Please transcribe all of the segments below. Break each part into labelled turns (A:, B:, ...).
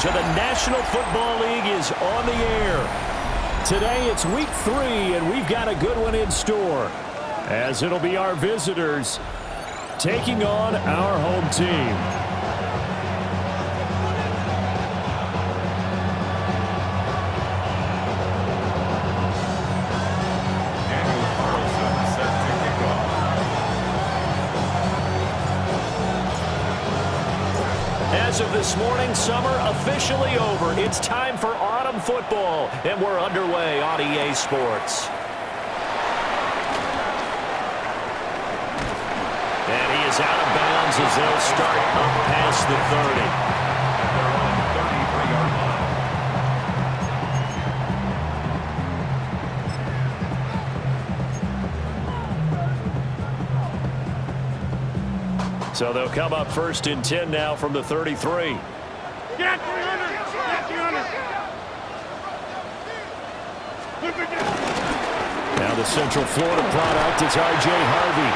A: coverage of the National Football League is on the air. Today it's week 3, and we've got a good one in store, as it'll be our visitors taking on our home team. As of this morning, summer officially over. It's time for autumn football, and we're underway on EA Sports. And he is out of bounds as they'll start up past the 30. So they'll come up 1st and 10 now from the 33.
B: Get 300! Get 300!
A: Now the Central Florida product, it's R.J. Harvey.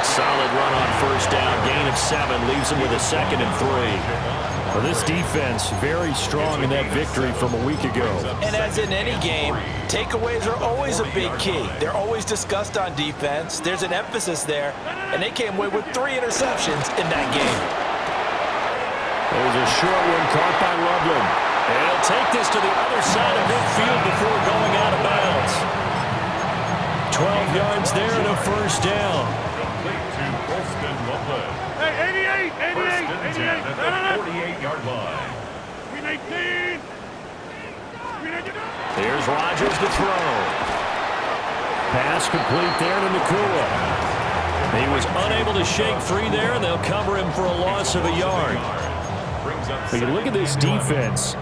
A: Solid run on 1st down, gain of 7, leaves him with a 2nd and 3. Well, this defense very strong in that victory from a week ago.
C: And as in any game, takeaways are always a big key. They're always discussed on defense. There's an emphasis there, and they came away with 3 interceptions in that game.
A: There's a short one caught by Loveland. And he'll take this to the other side of midfield before going out of bounds. 12 yards there and a 1st down.
B: Hey, 88! 88!
D: At the 48-yard line.
B: 319!
A: Here's Rodgers to throw. Pass complete there to Nakua. He was unable to shake free there, and they'll cover him for a loss of a yard. But you look at this defense.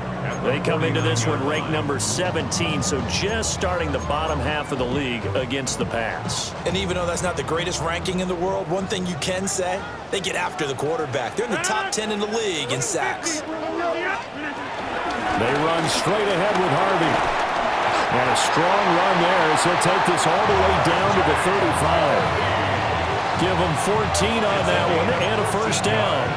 A: They come into this one ranked number 17, so just starting the bottom half of the league against the pass.
C: And even though that's not the greatest ranking in the world, one thing you can say, they get after the quarterback. They're in the top 10 in the league in sacks.
A: They run straight ahead with Harvey. And a strong run there as he'll take this all the way down to the 35. Give him 14 on that one and a 1st down.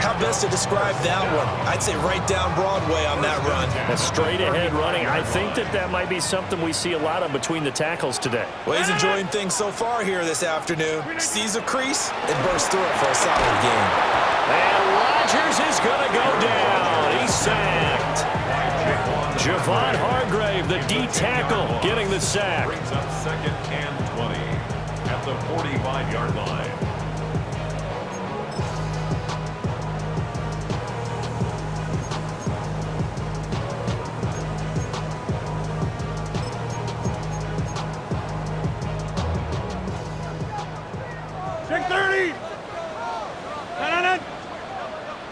C: How best to describe that one? I'd say right down Broadway on that run.
A: A straight-ahead running. I think that might be something we see a lot of between the tackles today.
C: Well, he's enjoying things so far here this afternoon. Sees a crease and bursts through it for a solid game.
A: And Rodgers is going to go down. He's sacked. Javon Hargrave, the D tackle, getting the sack.
D: Brings up 2nd and 20 at the 45-yard line.
B: Check 30!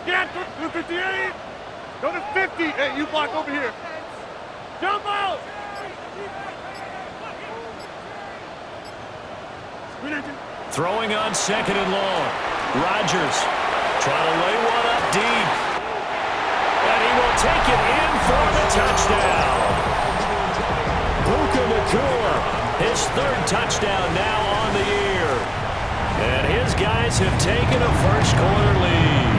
B: Get 258! Go to 50! Hey, you block over here! Jump out!
A: Throwing on 2nd and long. Rodgers trying to lay one up deep. And he will take it in for the touchdown. Puka Nacua, his 3rd touchdown now on the year. And his guys have taken a first-quarter lead.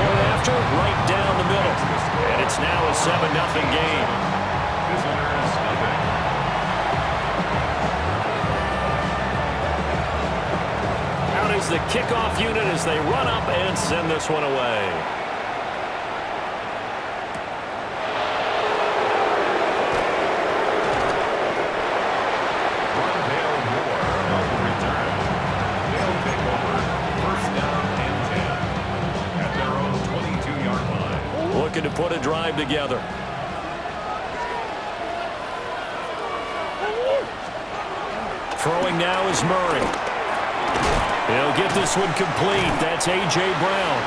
A: Point after, right down the middle. And it's now a 7-0 game. Out is the kickoff unit as they run up and send this one away. Looking to put a drive together. Throwing now is Murray. He'll get this one complete. That's A.J. Brown.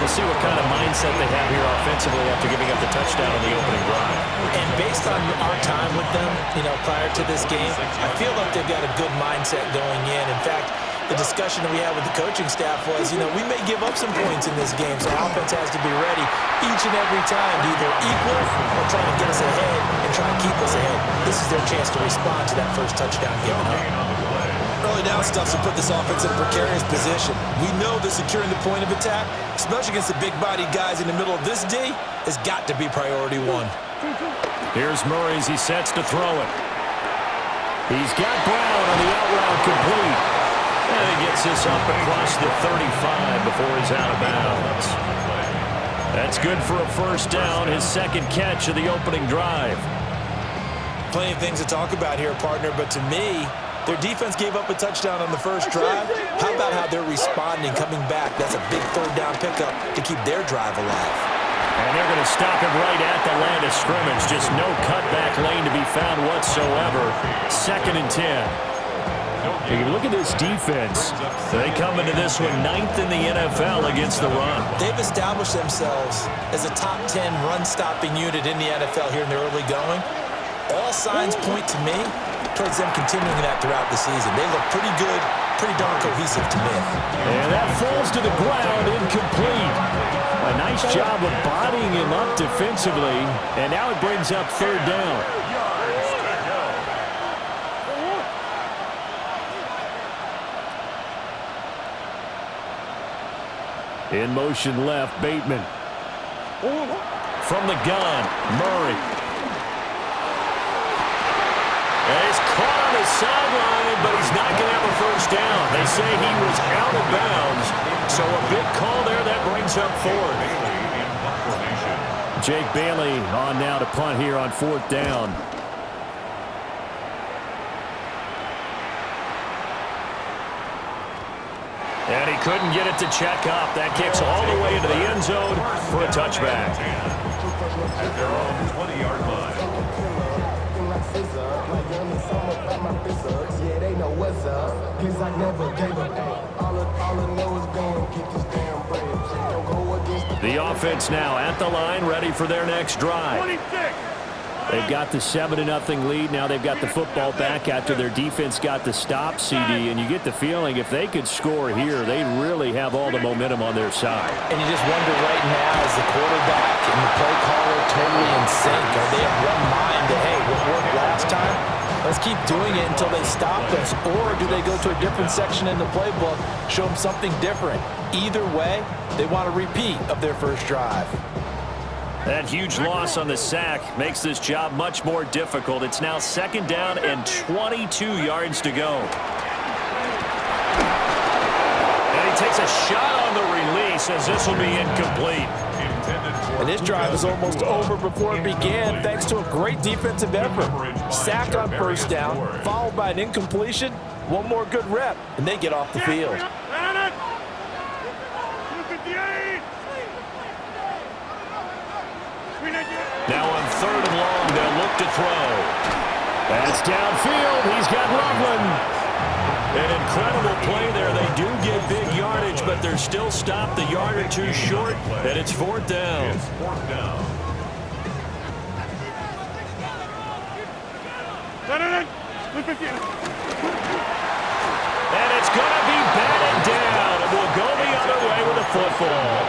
A: We'll see what kind of mindset they have here offensively after giving up the touchdown on the opening drive.
C: And based on our time with them, prior to this game, I feel like they've got a good mindset going in. In fact, the discussion that we had with the coaching staff was, we may give up some points in this game, so our offense has to be ready each and every time to either equal or try to get us ahead and try to keep us ahead. This is their chance to respond to that first touchdown given up.
D: On the play.
C: Early early down stuff to put this offense in a precarious position. We know that securing the point of attack, especially against the big-bodied guys in the middle of this D, has got to be priority one.
A: Here's Murray as he sets to throw it. He's got Brown on the out route complete. And he gets this up across the 35 before he's out of bounds. That's good for a first down, his second catch of the opening drive.
C: Plenty of things to talk about here, partner, but to me, their defense gave up a touchdown on the first drive. How about how they're responding, coming back? That's a big third down pickup to keep their drive alive.
A: And they're going to stop him right at the line of scrimmage. Just no cutback lane to be found whatsoever. 2nd and 10. You can look at this defense. They come into this one 9th in the NFL against the run.
C: They've established themselves as a top 10 run-stopping unit in the NFL here in the early going. All signs point to me towards them continuing that throughout the season. They look pretty good, pretty darn cohesive to me.
A: And that falls to the ground, incomplete. A nice job of bodying him up defensively, and now it brings up third down. In motion left, Bateman. From the gun, Murray. And he's caught on his sideline, but he's not going to have a first down. They say he was out of bounds, so a big call there that brings up 4th. Jake Bailey on now to punt here on 4th down. And he couldn't get it to check up. That kicks all the way into the end zone for a touchback.
D: At their own 20-yard line.
A: The offense now at the line, ready for their next drive.
B: 26.
A: They've got the 7-0 lead. Now they've got the football back after their defense got the stop, CD. And you get the feeling if they could score here, they really have all the momentum on their side.
C: And you just wonder right now, is the quarterback and the play caller totally in sync? Are they of one mind that, hey, what worked last time? Let's keep doing it until they stop us. Or do they go to a different section in the playbook, show them something different? Either way, they want a repeat of their first drive.
A: That huge loss on the sack makes this job much more difficult. It's now 2nd down and 22 yards to go. And he takes a shot on the release as this will be incomplete.
C: And this drive is almost over before it began thanks to a great defensive effort. Sack on first down, followed by an incompletion. One more good rep, and they get off the field.
A: Now on 3rd and long, they'll look to throw. That's downfield. He's got Loveland. An incredible play there. They do get big yardage, but they're still stopped a yard or two short, and it's 4th down.
D: It's 4th down.
A: And it's going to be batted down, and we'll go the other way with the football.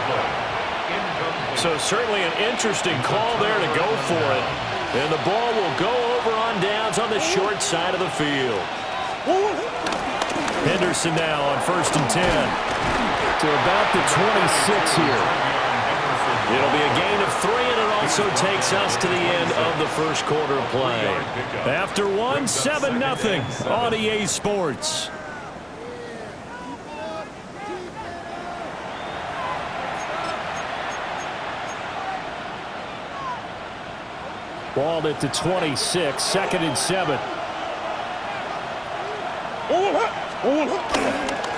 A: So certainly an interesting call there to go for it. And the ball will go over on downs on the short side of the field. Henderson now on 1st and 10. To about the 26 here. It'll be a gain of 3, and it also takes us to the end of the first quarter of play. After 1, 7-0 on EA Sports. Ball at the 26, 2nd and 7.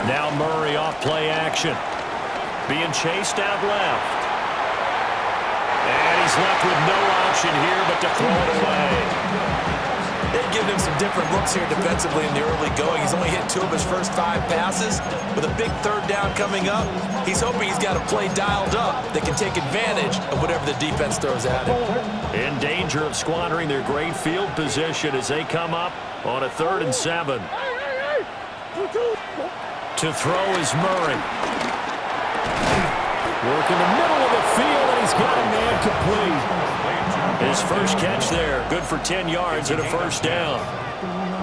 A: Now Murray off play action. Being chased out left. And he's left with no option here but to throw it away.
C: They've given him some different looks here defensively in the early going. He's only hit 2 of his first 5 passes. With a big 3rd down coming up, he's hoping he's got a play dialed up that can take advantage of whatever the defense throws at him.
A: In danger of squandering their great field position as they come up on a 3rd and 7. To throw is Murray. Work in the middle of the field, and he's got a man complete. His first catch there, good for 10 yards and a first down.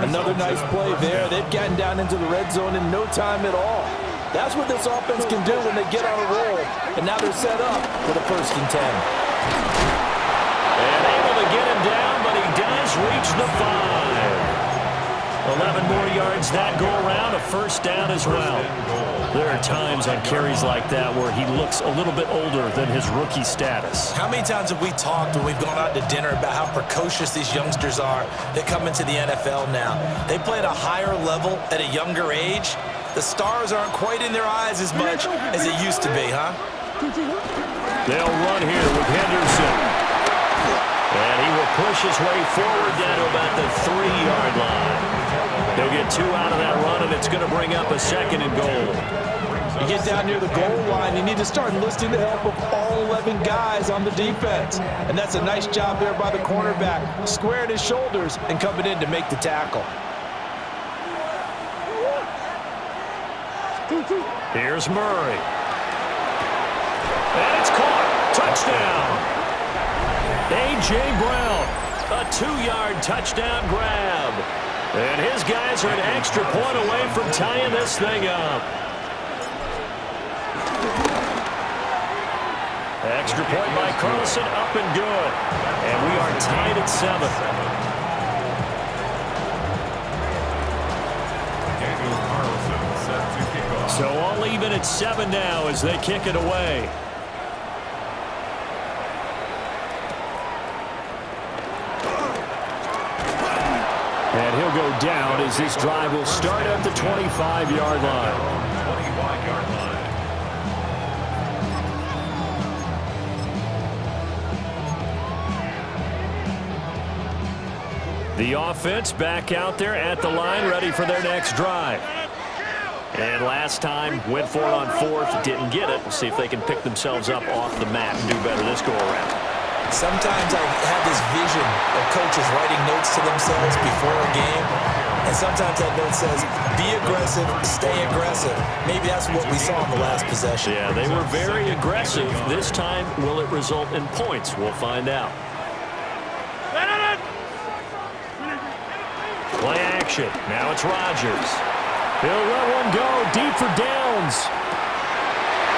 C: Another nice play there. They've gotten down into the red zone in no time at all. That's what this offense can do when they get on a roll. And now they're set up for the 1st and 10.
A: And able to get him down, but he does reach the 5. 11 more yards that go around, a first down as well. There are times on carries like that where he looks a little bit older than his rookie status.
C: How many times have we talked when we've gone out to dinner about how precocious these youngsters are that come into the NFL now? They play at a higher level at a younger age. The stars aren't quite in their eyes as much as it used to be, huh?
A: They'll run here with Henderson. And he will push his way forward down to about the 3-yard line. They'll get 2 out of that run, and it's going to bring up a 2nd and goal.
C: You get down near the goal line, you need to start enlisting the help of all 11 guys on the defense. And that's a nice job there by the cornerback, squaring his shoulders and coming in to make the tackle.
A: Here's Murray. And it's caught. Touchdown. A.J. Brown, a 2-yard touchdown grab. And his guys are an extra point away from tying this thing up. Extra point by Carlson, up and good. And we are tied at 7.
D: Daniel Carlson set to kick off.
A: So all even at 7 now as they kick it away. And he'll go down as this drive will start at the 25-yard line.
D: 25-yard line.
A: The offense back out there at the line, ready for their next drive. And last time, went for it on 4th, didn't get it. We'll see if they can pick themselves up off the mat and do better this go-around.
C: Sometimes I have this vision of coaches writing notes to themselves before a game, and sometimes that note says, be aggressive, stay aggressive. Maybe that's what we saw in the last possession.
A: Yeah, they were very aggressive. This time, will it result in points? We'll find out. Play action. Now it's Rodgers. He'll let one go deep for Downs.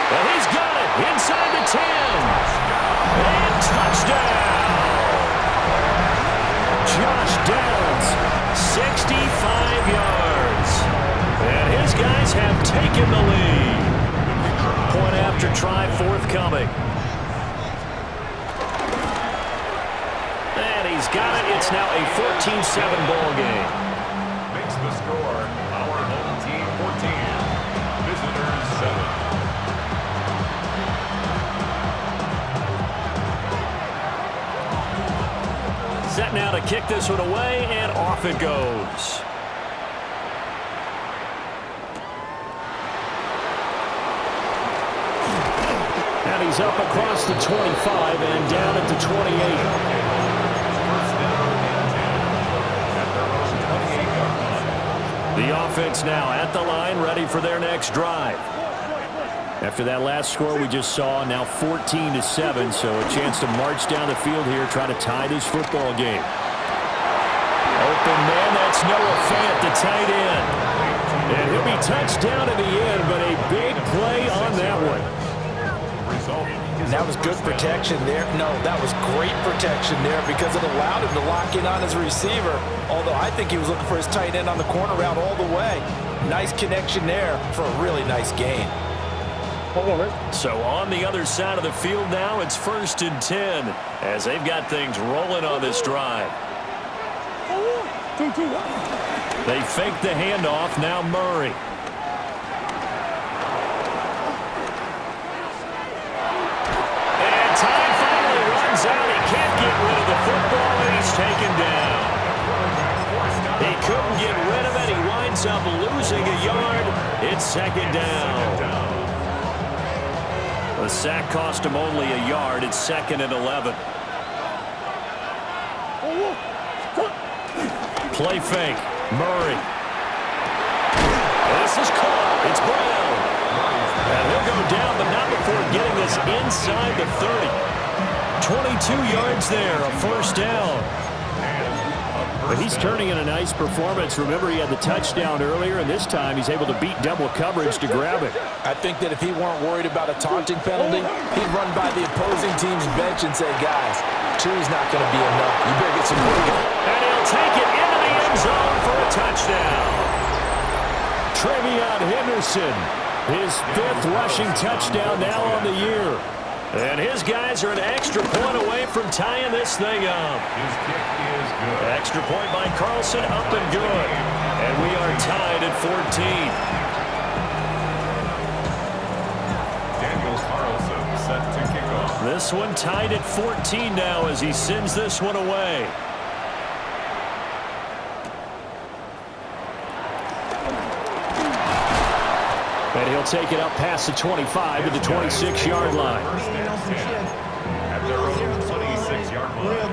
A: And he's got it inside the 10. And touchdown! Josh Downs, 65 yards. And his guys have taken the lead. Point after try forthcoming. And he's got it. It's now a 14-7 ball game.
D: Makes the score our home team 14, visitors 7.
A: Set now to kick this one away, and off it goes. And he's up across the 25 and down at the 28. The offense now at the line, ready for their next drive. After that last score we just saw, now 14-7, so a chance to march down the field here, try to tie this football game. Open man, that's Noah Fant, the tight end. And he'll be touched down in the end, but a big play on that one.
C: And that was good protection there. No, that was great protection there because it allowed him to lock in on his receiver. Although I think he was looking for his tight end on the corner route all the way. Nice connection there for a really nice gain.
A: So on the other side of the field now, it's 1st and 10 as they've got things rolling on this drive. They fake the handoff, now Murray. And time finally runs out. He can't get rid of the football, and he's taken down. He couldn't get rid of it. He winds up losing a yard. It's 2nd down. The sack cost him only a yard. It's 2nd and 11. Play fake. Murray. This is caught. It's Brown. And he'll go down, but not before getting this inside the 30. 22 yards there, a first down. But he's turning in a nice performance. Remember, he had the touchdown earlier, and this time he's able to beat double coverage to grab it.
C: I think that if he weren't worried about a taunting penalty, he'd run by the opposing team's bench and say, guys, two's not going to be enough. You better get some more.
A: And he'll take it into the end zone for a touchdown. Trevion Henderson, his 5th rushing touchdown now on the year. And his guys are an extra point away from tying this thing up.
D: His kick is good.
A: Extra point by Carlson, up and good. And we are tied at 14.
D: Daniel Carlson set to kick off.
A: This one tied at 14 now as he sends this one away. And he'll take it up past the 25 to the 26-yard line.
D: First and 10 at their own 26-yard line.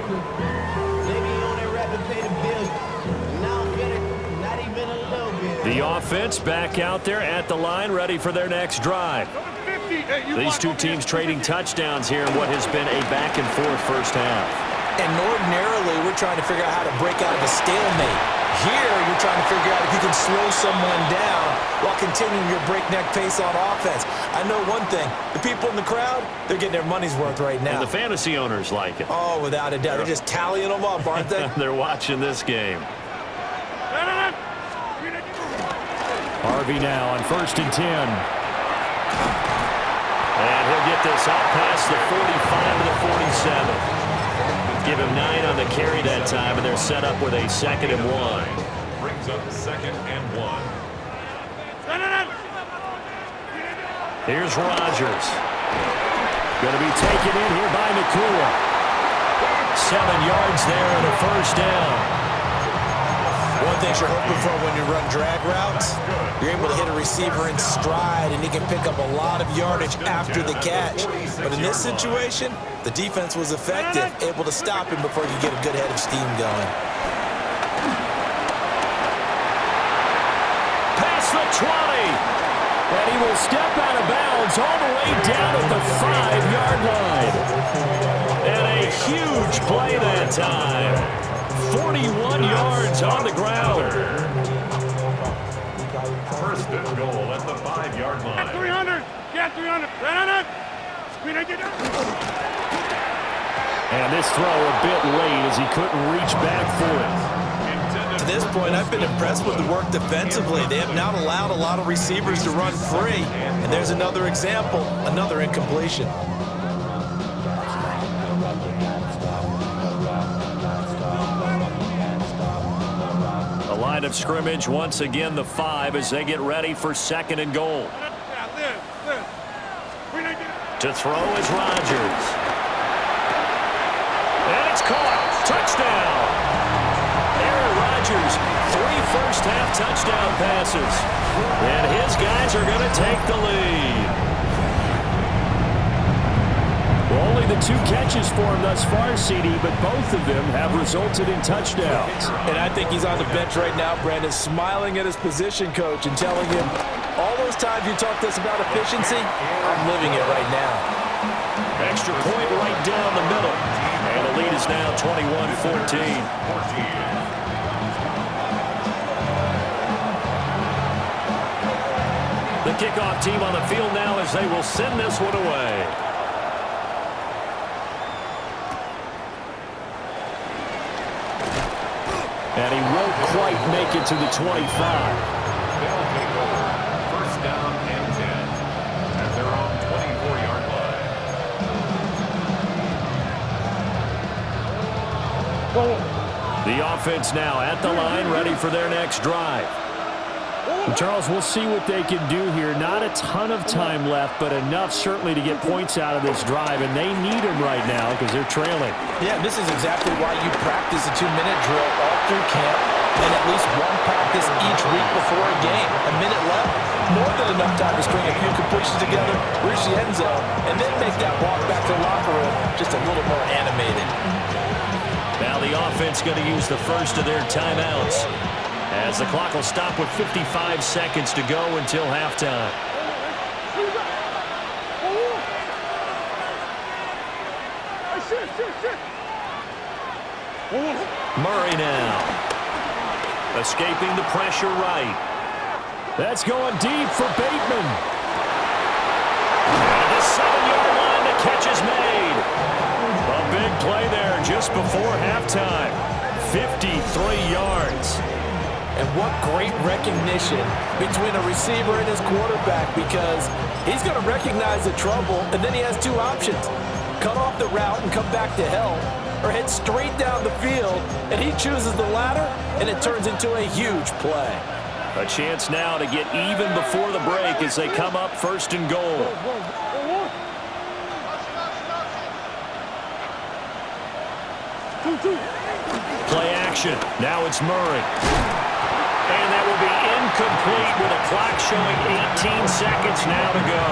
A: The offense back out there at the line, ready for their next drive. These two teams trading touchdowns here in what has been a back-and-forth first half.
C: And ordinarily, we're trying to figure out how to break out of a stalemate. Here, you're trying to figure out if you can slow someone down while continuing your breakneck pace on offense. I know one thing. The people in the crowd, they're getting their money's worth right now.
A: And the fantasy owners like it.
C: Oh, without a doubt. They're just tallying them up, aren't they?
A: They're watching this game. Harvey now on 1st and 10. And he'll get this out past the 45 to the 47. Give him 9 on the carry that time, and they're set up with a 2nd and 1.
D: Brings up 2nd and 1.
A: Here's Rodgers. Going to be taken in here by Nakua. 7 yards there and a first down.
C: One thing you're hoping for when you run drag routes, you're able to hit a receiver in stride, and he can pick up a lot of yardage after the catch. But in this situation, the defense was effective, able to stop him before you get a good head of steam going.
A: Past the 20. And he will step out of bounds all the way down at the 5-yard line. And a huge play that time. 41 yards on the ground.
D: First and goal at the 5-yard line.
B: 300. Yeah, 300. 300.
A: And this throw a bit late as he couldn't reach back for it.
C: To this point, I've been impressed with the work defensively. They have not allowed a lot of receivers to run free. And there's another example, another incompletion.
A: The line of scrimmage, once again, the 5 as they get ready for 2nd and goal. To throw is Rodgers. And it's caught. Touchdown. Aaron Rodgers, 3 first-half touchdown passes. And his guys are going to take the lead. Well, only the 2 catches for him thus far, CD, but both of them have resulted in touchdowns.
C: And I think he's on the bench right now, Brandon, smiling at his position coach and telling him, all those times you talked to us about efficiency, I'm living it right now.
A: Extra point right down the middle. And the lead is now 21-14. The kickoff team on the field now as they will send this one away. And he won't quite make it to the 25.
D: They'll take over. First down and 10 at their own 24-yard line.
A: The offense now at the line, ready for their next drive. And Charles, we'll see what they can do here. Not a ton of time left, but enough certainly to get points out of this drive, and they need them right now because they're trailing.
C: Yeah, this is exactly why you practice a 2-minute drill all through camp and at least one practice each week before a game. A minute left, more than enough time to string a few completions together, reach the end zone, and then make that walk back to the locker room just a little more animated.
A: Now the offense going to use the first of their timeouts, as the clock will stop with 55 seconds to go until halftime. Murray now. Escaping the pressure right. That's going deep for Bateman. And the 7-yard line, the catch is made. A big play there just before halftime. 53 yards.
C: And what great recognition between a receiver and his quarterback, because he's going to recognize the trouble, and then he has two options. Cut off the route and come back to help, or head straight down the field, and he chooses the latter, and it turns into a huge play.
A: A chance now to get even before the break as they come up 1st and goal. Play action. Now it's Murray. And that will be incomplete with a clock showing 18 seconds now to go.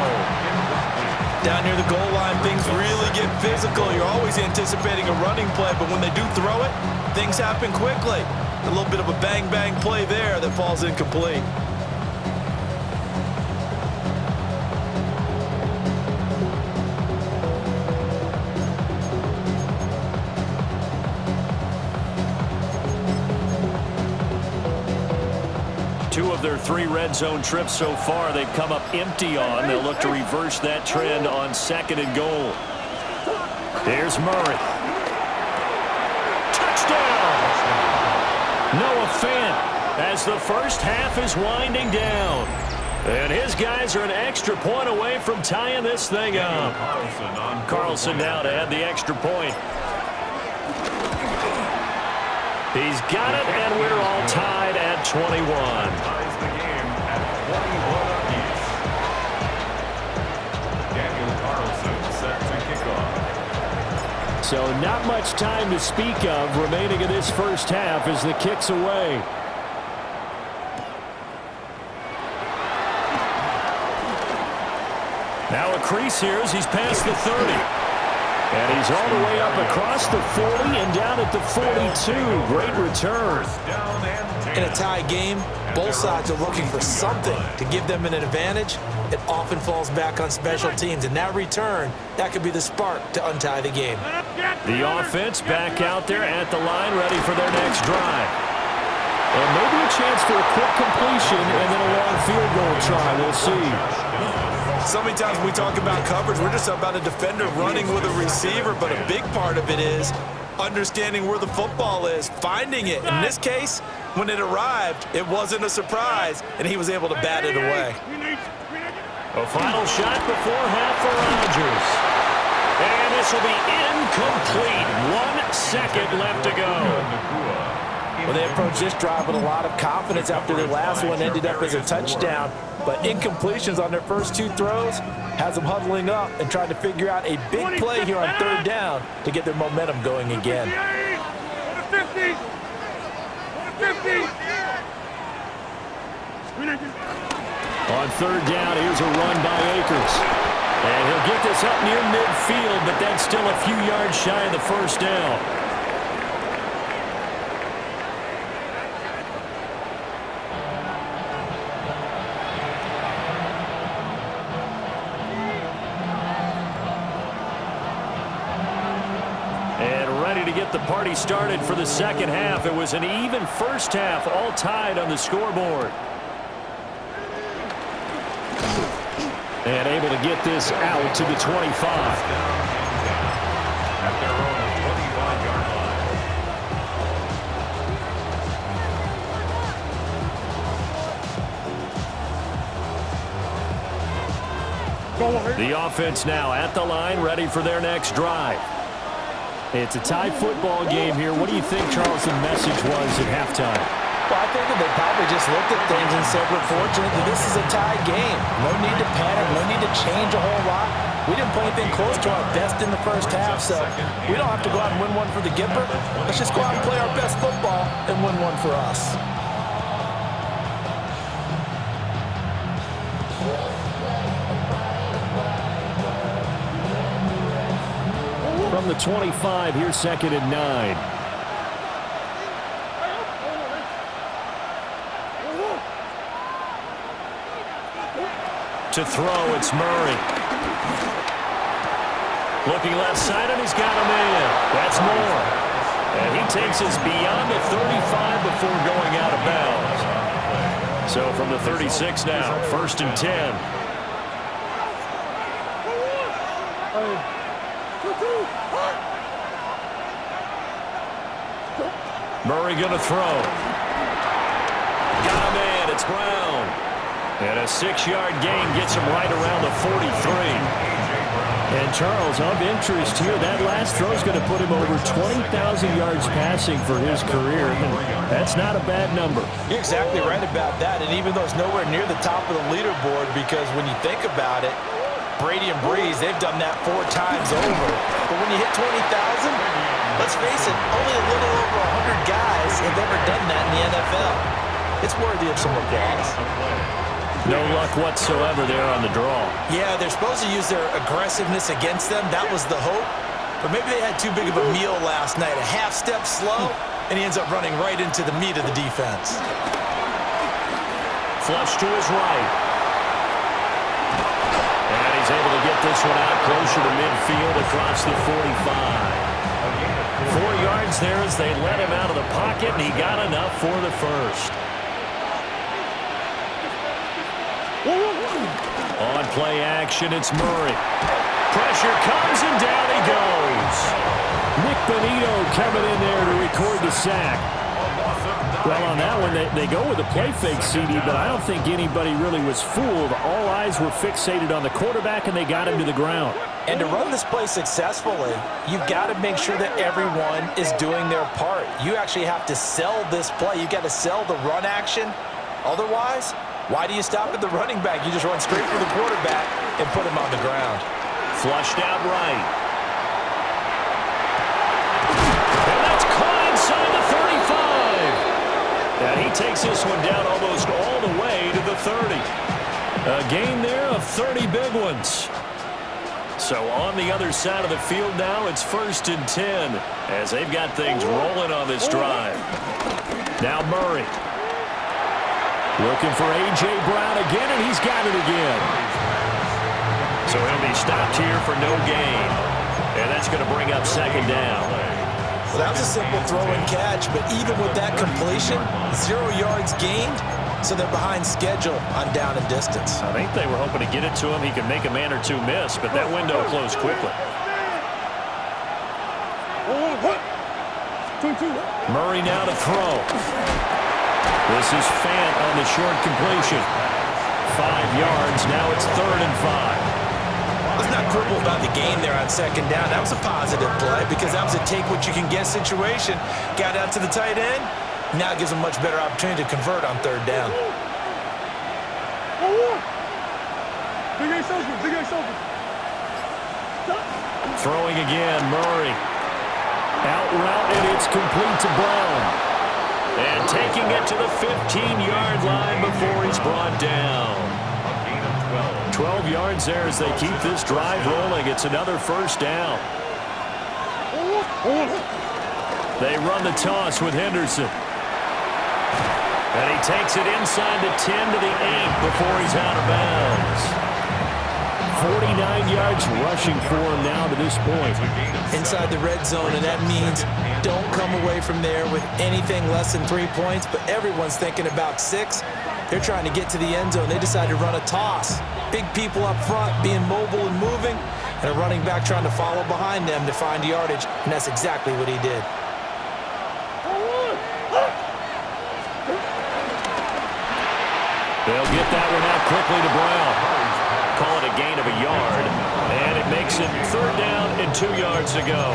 C: Down near the goal line, things really get physical. You're always anticipating a running play, but when they do throw it, things happen quickly. A little bit of a bang-bang play there that falls incomplete.
A: Two of their 3 red zone trips so far they've come up empty on. They'll look to reverse that trend on 2nd and goal. Here's Murray. Touchdown! Noah Fant as the first half is winding down. And his guys are an extra point away from tying this thing up. Carlson now to add the extra point. He's got it, and we're all tied at 21.
D: Ties the game at 21 apiece. Daniel Carlson set to kick off.
A: So not much time to speak of remaining in this first half as the kick's away. Now a crease here as he's past the 30. And he's all the way up across the 40 and down at the 42. Great return.
C: In a tie game, both sides are looking for something to give them an advantage. It often falls back on special teams, and that return, that could be the spark to untie the game.
A: The offense back out there at the line, ready for their next drive. And maybe a chance for a quick completion and then a long field goal try. We'll see.
C: So many times when we talk about coverage, we're just about a defender running with a receiver, but a big part of it is understanding where the football is, finding it. In this case, when it arrived, it wasn't a surprise, and he was able to bat it away.
A: A final shot before half for Rodgers. And this will be incomplete. 1 second left to go.
C: Well, they approached this drive with a lot of confidence after their last one ended up as a touchdown. But incompletions on their first 2 throws has them huddling up and trying to figure out a big play here on 3rd down to get their momentum going again.
B: 50.
A: On 3rd down, here's a run by Akers. And he'll get this up near midfield, but that's still a few yards shy of the first down. Get the party started for the second half. It was an even first half, all tied on the scoreboard. And able to get this out to the 25.
D: At their own 25-yard line.
A: The offense now at the line, ready for their next drive. It's a tie football game here. What do you think Charles's message was at halftime?
C: Well, I think that they probably just looked at things and said, we're fortunate that this is a tie game. No need to panic, no need to change a whole lot. We didn't play anything close to our best in the first half, so we don't have to go out and win one for the Gipper. Let's just go out and play our best football and win one for us.
A: From the 25, here's 2nd and 9. To throw, it's Murray. Looking left side, and he's got him in. That's Moore. And he takes us beyond the 35 before going out of bounds. So from the 36 now, 1st and 10. Murray going to throw. Got him in. It's Brown. And a 6-yard gain gets him right around the 43.
E: And Charles, of interest here, that last throw is going to put him over 20,000 yards passing for his career. And that's not a bad number.
C: You're exactly right about that. And even though it's nowhere near the top of the leaderboard, because when you think about it, Brady and Breeze, they've done that 4 times over. But when you hit 20,000, let's face it, only a little over 100 guys have ever done that in the NFL. It's worthy of some applause.
A: No luck whatsoever there on the draw.
C: Yeah, they're supposed to use their aggressiveness against them. That was the hope. But maybe they had too big of a meal last night. A half step slow, and he ends up running right into the meat of the defense.
A: Flush to his right. And he's able to get this one out closer to midfield across the 45. 4 yards there as they let him out of the pocket, and he got enough for the first. On play action, it's Murray. Pressure comes, and down he goes.
E: Nick Bonito coming in there to record the sack. Well, on that one, they go with a play fake, CD, but I don't think anybody really was fooled. All eyes were fixated on the quarterback, and they got him to the ground.
C: And to run this play successfully, you've got to make sure that everyone is doing their part. You actually have to sell this play. You've got to sell the run action. Otherwise, why do you stop at the running back? You just run straight for the quarterback and put him on the ground.
A: Flushed out right. And that's caught inside the 35. And he takes this one down almost all the way to the 30. A gain there of 30 big ones. So on the other side of the field now, it's 1st and 10 as they've got things rolling on this drive. Now Murray. Looking for A.J. Brown again, and he's got it again. So he'll be stopped here for no gain. And that's going to bring up 2nd down.
C: Well, that was a simple throw and catch, but even with that completion, 0 yards gained, so they're behind schedule on down and distance.
A: I think they were hoping to get it to him. He could make a man or two miss, but that window closed quickly. Murray now to throw. This is Fant on the short completion. 5 yards. Now it's 3rd and 5.
C: Let's not quibble about the game there on 2nd down. That was a positive play because that was a take-what-you-can-get situation. Got out to the tight end. Now it gives them a much better opportunity to convert on 3rd down.
A: Throwing again, Murray. Out route, and it's complete to Brown. And taking it to the 15-yard line before he's brought down. 12 yards there as they keep this drive rolling. It's another 1st down. They run the toss with Henderson. And he takes it inside the 10 to the 8 before he's out of bounds. 49 yards rushing for him now to this point.
C: Inside the red zone, and that means don't come away from there with anything less than 3 points, but everyone's thinking about 6. They're trying to get to the end zone. They decide to run a toss. Big people up front being mobile and moving, and a running back trying to follow behind them to find yardage, and that's exactly what he did.
A: They'll get that one out quickly to Brown. Call it a gain of a yard, and it makes it 3rd down and 2 yards to go.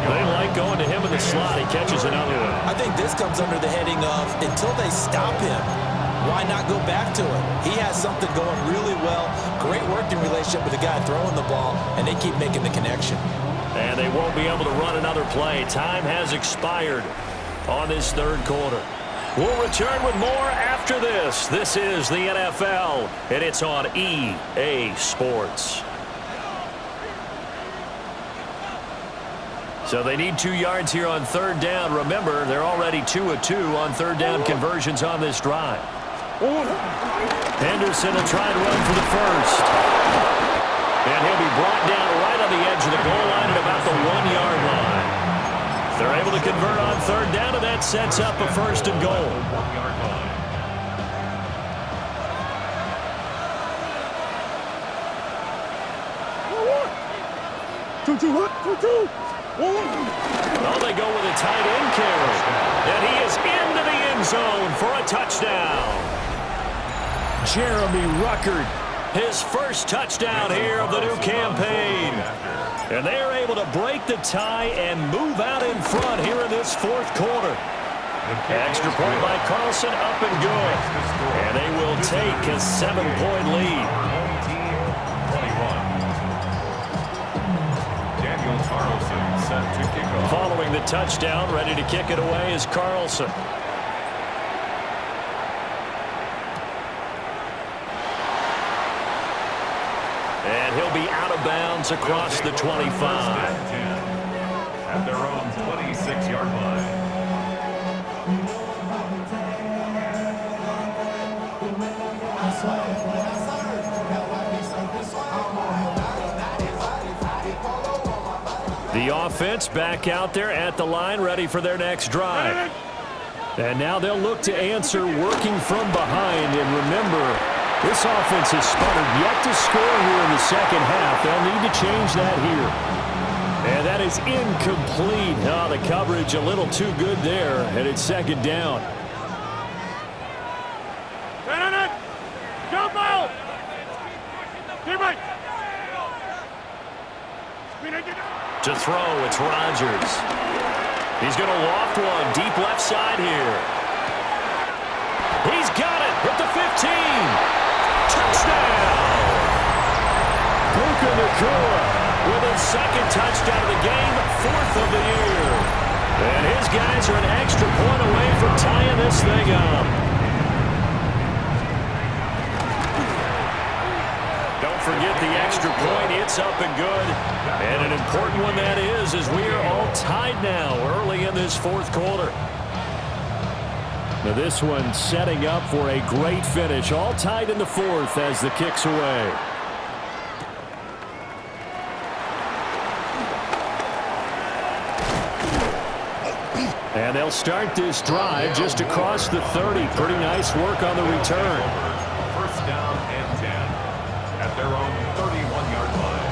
A: They like going to him in the slot. He catches another one.
C: I think this comes under the heading of until they stop him, why not go back to it? He has something going really well. Great working relationship with the guy throwing the ball, and they keep making the connection.
A: And they won't be able to run another play. Time has expired on this 3rd quarter. We'll return with more after this. This is the NFL, and it's on EA Sports. So they need 2 yards here on 3rd down. Remember, they're already 2 of 2 on 3rd down conversions on this drive. Henderson will try to run for the first. And he'll be brought down right on the edge of They're able to convert on third down, and that sets up a first and goal.
D: 1-yard line.
B: Two.
A: Well, they go with a tight end carry. And he is into the end zone for a touchdown. Jeremy Ruckert, his first touchdown here of the new campaign. And they are able to break the tie and move out in front here in this fourth quarter. Extra point by Carlson, up and good. And they will take a 7-point lead.
D: Home team, 21. Daniel Carlson set to kick off.
A: Following the touchdown, ready to kick it away is Carlson. And he'll be out of bounds across the 25.
D: At their own 26-yard line.
A: The offense back out there at the line, ready for their next drive. And now they'll look to answer working from behind. And remember, this offense has sputtered yet to score here in the second half. They'll need to change that here. And that is incomplete. Oh, the coverage a little too good there, and it's second down.
B: Jump out! Teammate!
A: To throw, it's Rodgers. He's going to loft one deep left side here. He's got it at the 15. Touchdown! Puka Nacua with his second touchdown of the game, fourth of the year. And his guys are an extra point away from tying this thing up. Don't forget the extra point. It's up and good. And an important one that is, as we are all tied now early in this fourth quarter. Now this one setting up for a great finish. All tied in the fourth as the kick's away. And they'll start this drive just across the 30. Pretty nice work on the return.
D: First down and 10 at their own 31-yard line.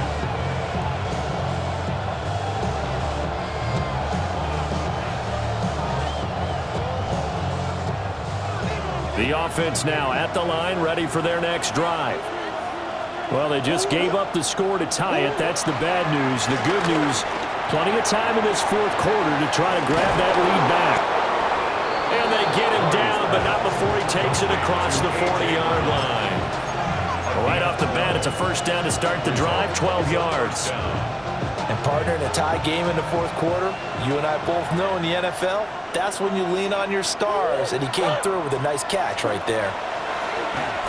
A: The offense now at the line, ready for their next drive. Well, they just gave up the score to tie it. That's the bad news. The good news, plenty of time in this fourth quarter to try to grab that lead back. And they get him down, but not before he takes it across the 40-yard line. Right off the bat, it's a first down to start the drive, 12 yards.
C: And partner, in a tie game in the fourth quarter, you and I both know in the NFL, that's when you lean on your stars, and he came through with a nice catch right there.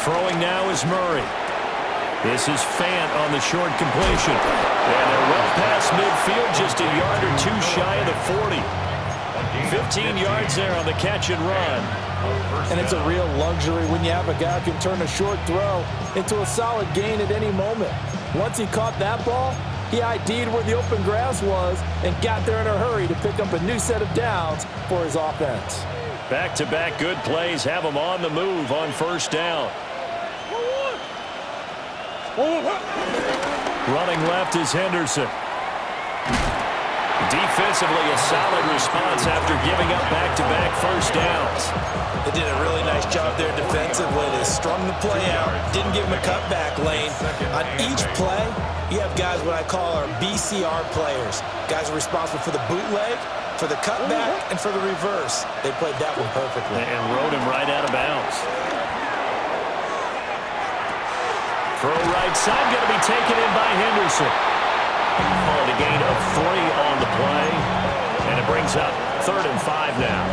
A: Throwing now is Murray. This is Fant on the short completion. And they're well past midfield, just a yard or two shy of the 40. 15 yards there on the catch and run.
C: And it's a real luxury when you have a guy who can turn a short throw into a solid gain at any moment. Once he caught that ball, he ID'd where the open grass was and got there in a hurry to pick up a new set of downs for his offense.
A: Back-to-back good plays have him on the move on first down. Running left is Henderson. Defensively, a solid response after giving up back-to-back first downs.
C: They did a really nice job there defensively. They strung the play out, didn't give him a cutback lane. On each play, you have guys what I call our BCR players. Guys are responsible for the bootleg, for the cutback, and for the reverse. They played that one perfectly.
A: And rode him right out of bounds. Throw right side, going to be taken in by Henderson. On a gain of 3 on the play. And it brings up 3rd and 5 now.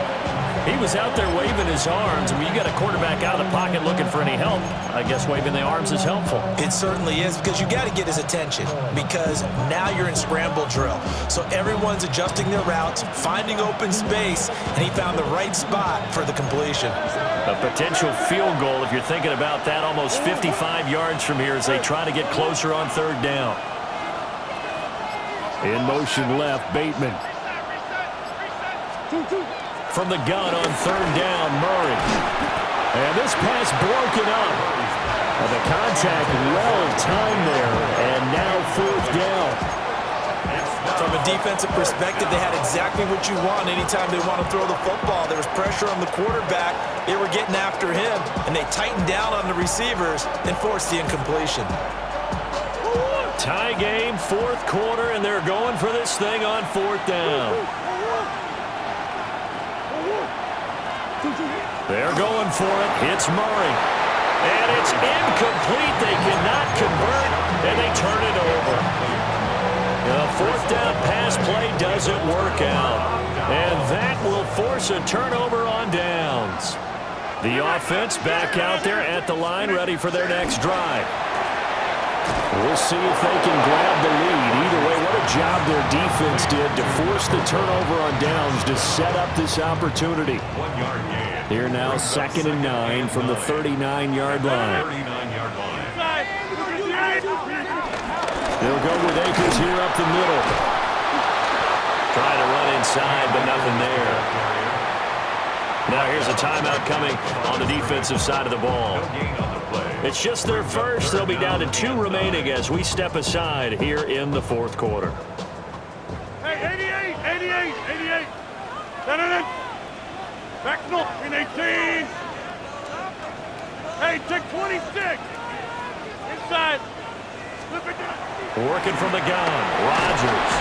A: He was out there waving his arms. I mean, you got a quarterback out of the pocket looking for any help. I guess waving the arms is helpful.
C: It certainly is, because you got to get his attention, because now you're in scramble drill. So everyone's adjusting their routes, finding open space, and he found the right spot for the completion.
A: A potential field goal, if you're thinking about that, almost 55 yards from here as they try to get closer on 3rd down. In motion left, Bateman. From the gun on third down, Murray. And this pass broken up. And the contact well timed there. And now fourth down.
C: From a defensive perspective, they had exactly what you want anytime they want to throw the football. There was pressure on the quarterback. They were getting after him, and they tightened down on the receivers and forced the incompletion.
A: Tie game, fourth quarter, and they're going for this thing on fourth down. They're going for it. It's Murray. And it's incomplete. They cannot convert, and they turn it over. The fourth down pass play doesn't work out. And that will force a turnover on downs. The offense back out there at the line, ready for their next drive. We'll see if they can grab the lead. Either way, what a job their defense did to force the turnover on downs to set up this opportunity.
D: 1 yard gain.
A: Here now, 2nd and 9 from the 39-yard line.
D: 39-yard line.
A: They'll go with Akers here up the middle. Trying to run inside, but nothing there. Now here's a timeout coming on the defensive side of the ball.
D: No gain on the play.
A: It's just their first. They'll be down to 2 remaining as we step aside here in the fourth quarter.
B: Hey, 88. Then. Back north, in 18. Hey, check 26. Inside. Flip it down.
A: Working from the gun, Rodgers.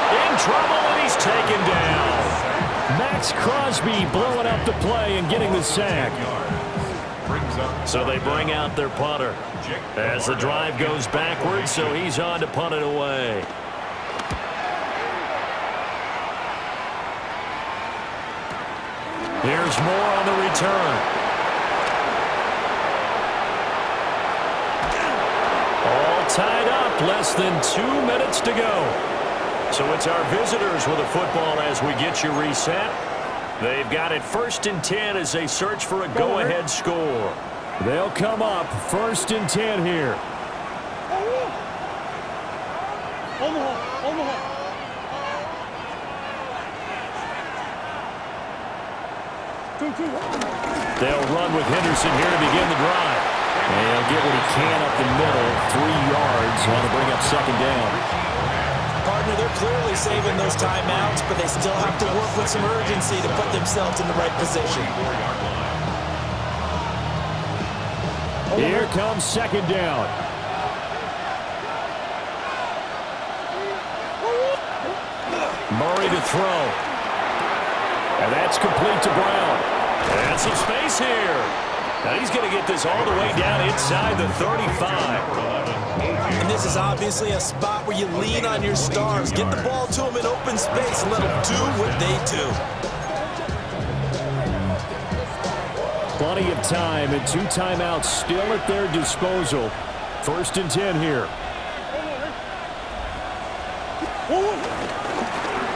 A: In trouble, and he's taken down. Max Crosby blowing up the play and getting the sack. So they bring out their punter as the drive goes backwards, so he's on to punt it away. Here's more on the return. All tied up, less than 2 minutes to go. So it's our visitors with the football as we get you reset. They've got it 1st and 10 as they search for a go-ahead score. They'll come up 1st and 10 here.
B: Omaha.
A: They'll run with Henderson here to begin the drive. And he'll get what he can up the middle, 3 yards, on to bring up 2nd down.
C: Partner, they're clearly saving those timeouts, but they still have to work with some urgency to put themselves in the right position.
A: Here comes 2nd down. Murray to throw. And that's complete to Brown. And some space here. Now he's going to get this all the way down inside the 35.
C: And this is obviously a spot where you lean on your stars. Get the ball to them in open space and let them do what they do.
A: Plenty of time and 2 timeouts still at their disposal. 1st and 10 here.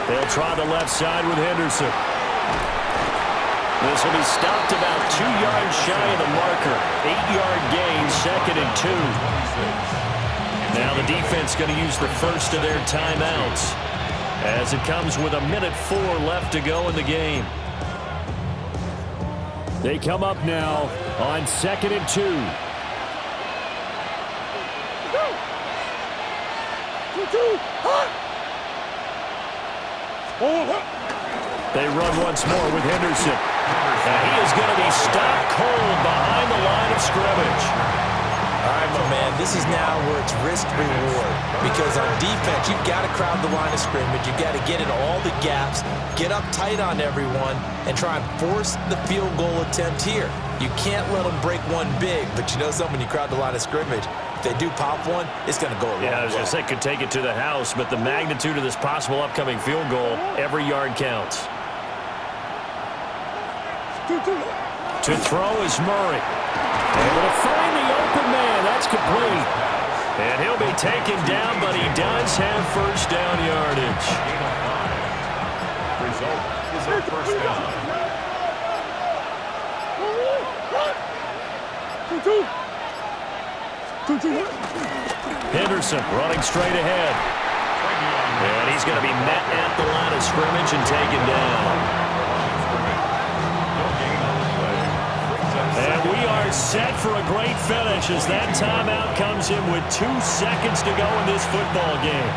A: They'll try the left side with Henderson. This will be stopped about 2 yards shy of the marker. 8-yard gain, 2nd and 2. Now the defense going to use the first of their timeouts as it comes with 1:04 left to go in the game. They come up now on 2nd and 2. They run once more with Henderson. And he is going to be stopped cold behind the line of scrimmage.
C: All right, my man, this is now where it's risk-reward. Because on defense, you've got to crowd the line of scrimmage. You've got to get in all the gaps, get up tight on everyone, and try and force the field goal attempt here. You can't let them break one big, but you know something, when you crowd the line of scrimmage, if they do pop one, it's going to go a long way.
A: Yeah, I was going to say could take it to the house, but the magnitude of this possible upcoming field goal, every yard counts. To throw is Murray. Able to find the open man. That's complete. And he'll be taken down, but he does have first down yardage.
D: Result is a first down.
A: Henderson running straight ahead. And he's going to be met at the line of scrimmage and taken down. And we are set for a great finish as that timeout comes in with 2 seconds to go in this football game.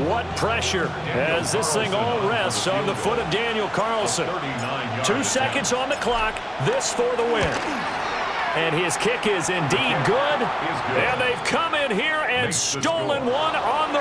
A: What pressure as this thing all rests on the foot of Daniel Carlson. 2 seconds on the clock. This for the win. And his kick is indeed good. And they've come in here and stolen one on the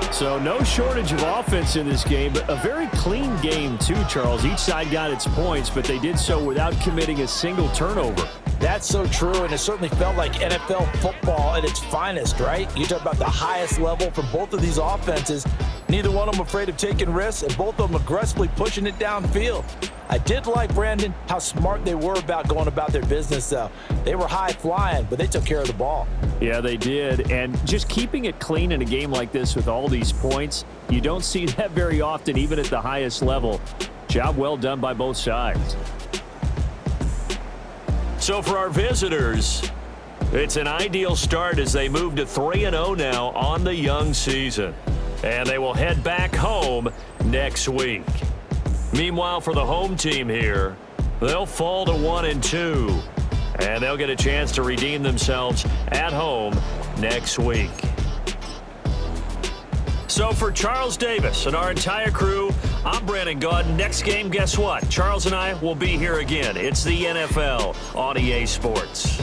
A: road.
E: So no shortage of offense in this game, but a very clean game too, Charles. Each side got its points, but they did so without committing a single turnover.
C: That's so true, and it certainly felt like NFL football at its finest, right? You talk about the highest level from both of these offenses. Neither one of them afraid of taking risks, and both of them aggressively pushing it downfield. I did like, Brandon, how smart they were about going about their business, though. They were high-flying, but they took care of the ball.
E: Yeah, they did, and just keeping it clean in a game like this with all these points, you don't see that very often, even at the highest level. Job well done by both sides.
A: So for our visitors, it's an ideal start as they move to 3-0 now on the young season. And they will head back home next week. Meanwhile, for the home team here, they'll fall to 1-2. And they'll get a chance to redeem themselves at home next week. So for Charles Davis and our entire crew, I'm Brandon Gaudin. Next game, guess what? Charles and I will be here again. It's the NFL on EA Sports.